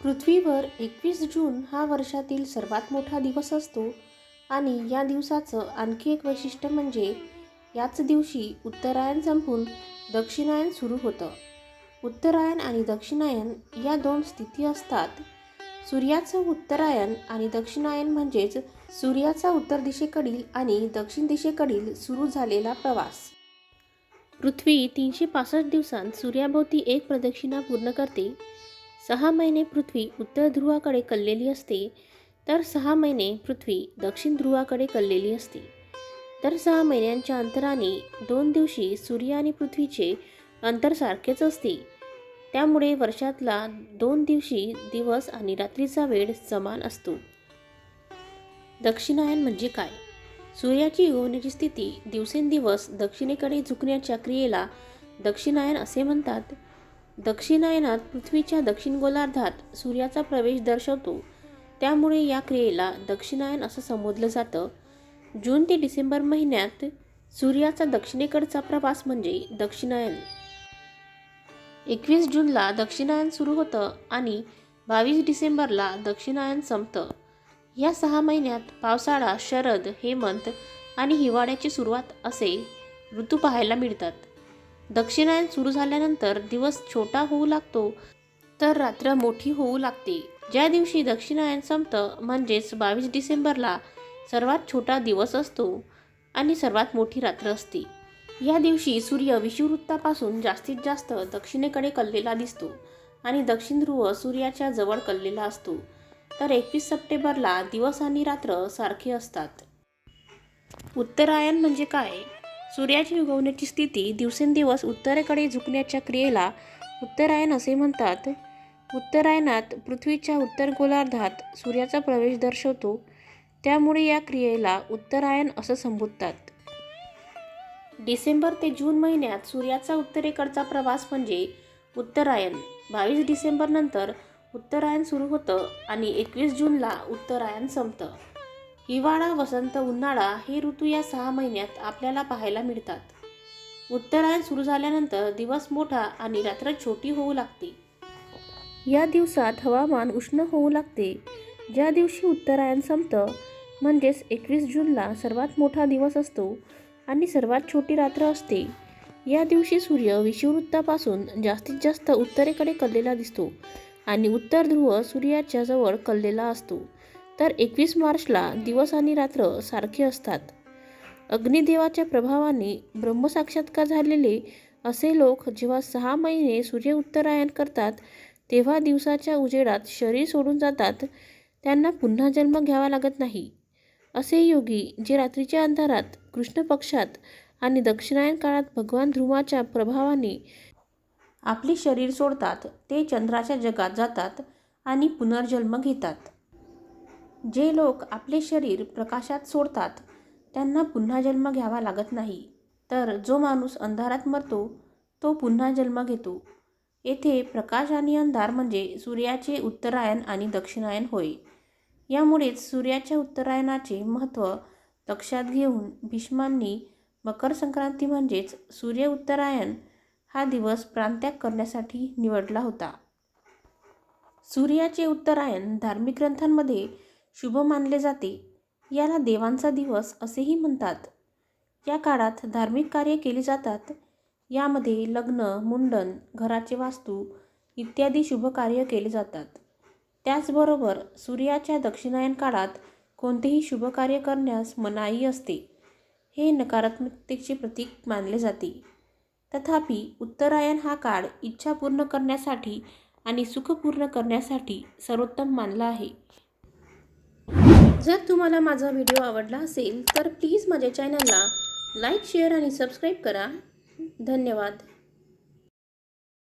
पृथ्वीवर 21 जून हा वर्षातील सर्वात मोठा दिवस असतो आणि या दिवसाचं आणखी एक वैशिष्ट्य म्हणजे याच दिवशी उत्तरायण संपून दक्षिणायन सुरू होतं. उत्तरायण आणि दक्षिणायन या दोन स्थिती असतात. सूर्याचं उत्तरायण आणि दक्षिणायन म्हणजेच सूर्याचा उत्तर दिशेकडील आणि दक्षिण दिशेकडील सुरू झालेला प्रवास. पृथ्वी 365 दिवसांत सूर्याभोवती एक प्रदक्षिणा पूर्ण करते. 6 महिने पृथ्वी उत्तर ध्रुवाकडे कललेली असते, तर 6 महिने पृथ्वी दक्षिण ध्रुवाकडे कललेली असते. तर 6 महिन्यांच्या अंतराने 2 दिवशी सूर्य आणि पृथ्वीचे अंतर सारखेच असते. त्यामुळे वर्षातला 2 दिवशी दिवस आणि रात्रीचा वेळ समान असतो. दक्षिणायन म्हणजे काय? सूर्याची उगवण्याची स्थिती दिवसेंदिवस दक्षिणेकडे झुकण्याच्या क्रियेला दक्षिणायन असे म्हणतात. दक्षिणायनात पृथ्वीच्या दक्षिण गोलार्धात सूर्याचा प्रवेश दर्शवतो, त्यामुळे या क्रियेला दक्षिणायन असं संबोधलं जातं. जून ते डिसेंबर महिन्यात सूर्याचा दक्षिणेकडचा प्रवास म्हणजे दक्षिणायन. 21 जूनला दक्षिणायन सुरू होतं आणि 22 डिसेंबरला दक्षिणायन संपतं. या 6 महिन्यात पावसाळा, शरद, हेमंत आणि हिवाळ्याची सुरुवात असे ऋतू पाहायला मिळतात. दक्षिणायन सुरू झाल्यानंतर दिवस छोटा होऊ लागतो, तर रात्र मोठी होऊ लागते. ज्या दिवशी दक्षिणायन संपतं म्हणजेच 22 डिसेंबरला सर्वात छोटा दिवस असतो आणि सर्वात मोठी रात्र असते. या दिवशी सूर्य विषुववृत्तापासून जास्तीत जास्त दक्षिणेकडे कललेला दिसतो आणि दक्षिण ध्रुव सूर्याच्या जवळ कललेला असतो. तर 21 सप्टेंबरला दिवस आणि रात्र सारखे असतात. उत्तरायण म्हणजे काय? सूर्याची उगवण्याची स्थिती दिवसेंदिवस उत्तरेकडे झुकण्याच्या क्रियेला उत्तरायण असे म्हणतात. उत्तरायणात पृथ्वीच्या उत्तर गोलार्धात सूर्याचा प्रवेश दर्शवतो, त्यामुळे या क्रियेला उत्तरायण असं संबोधतात. डिसेंबर ते जून महिन्यात सूर्याचा उत्तरेकडचा प्रवास म्हणजे उत्तरायण. 22 डिसेंबरनंतर उत्तरायण सुरू होतं आणि 21 जूनला उत्तरायण संपतं. हिवाळा, वसंत, उन्हाळा हे ऋतू या 6 महिन्यात आपल्याला पाहायला मिळतात. उत्तरायण सुरू झाल्यानंतर दिवस मोठा आणि रात्र छोटी होऊ लागते. या दिवसात हवामान उष्ण होऊ लागते. ज्या दिवशी उत्तरायण संपतं म्हणजेच 21 जूनला सर्वात मोठा दिवस असतो आणि सर्वात छोटी रात्र असते. या दिवशी सूर्य विषुववृत्तापासून जास्तीत जास्त उत्तरेकडे कललेला दिसतो आणि उत्तर ध्रुव सूर्याच्या जवळ कललेला असतो. तर 21 मार्चला दिवस आणि रात्र सारखे असतात. अग्निदेवाच्या प्रभावाने ब्रह्मसाक्षात्कार झालेले असे लोक जेव्हा 6 महिने सूर्य उत्तरायण करतात, तेव्हा दिवसाच्या उजेडात शरीर सोडून जातात. त्यांना पुन्हा जन्म घ्यावा लागत नाही. असे योगी जे रात्रीच्या अंधारात, कृष्ण पक्षात आणि दक्षिणायन काळात भगवान ध्रुवाच्या प्रभावाने आपले शरीर सोडतात, ते चंद्राच्या जगात जातात आणि पुनर्जन्म घेतात. जे लोक आपले शरीर प्रकाशात सोडतात, त्यांना पुन्हा जन्म घ्यावा लागत नाही. तर जो माणूस अंधारात मरतो, तो पुन्हा जन्म घेतो. येथे प्रकाश आणि अंधार म्हणजे सूर्याचे उत्तरायण आणि दक्षिणायन होय. यामुळेच सूर्याच्या उत्तरायणाचे महत्त्व लक्षात घेऊन भीष्मांनी मकर संक्रांती म्हणजेच सूर्य उत्तरायण हा दिवस प्राणत्याग करण्यासाठी निवडला होता. सूर्याचे उत्तरायण धार्मिक ग्रंथांमध्ये शुभ मानले जाते. याला देवांचा दिवस असेही म्हणतात. या काळात धार्मिक कार्य केली जातात. यामध्ये लग्न, मुंडन, घराचे वास्तू इत्यादी शुभ कार्य केले जातात. त्याचबरोबर सूर्याच्या दक्षिणायन काळात कोणतेही शुभ कार्य करण्यास मनाई असते. हे नकारात्मकतेचे प्रतीक मानले जाते. तथापि उत्तरायण हा काळ इच्छा पूर्ण करण्यासाठी आणि सुख पूर्ण करण्यासाठी सर्वोत्तम मानला आहे. जर तुम्हाला माझा व्हिडिओ आवडला असेल तर प्लीज माझ्या चॅनलला लाईक, शेअर आणि सबस्क्राईब करा. धन्यवाद.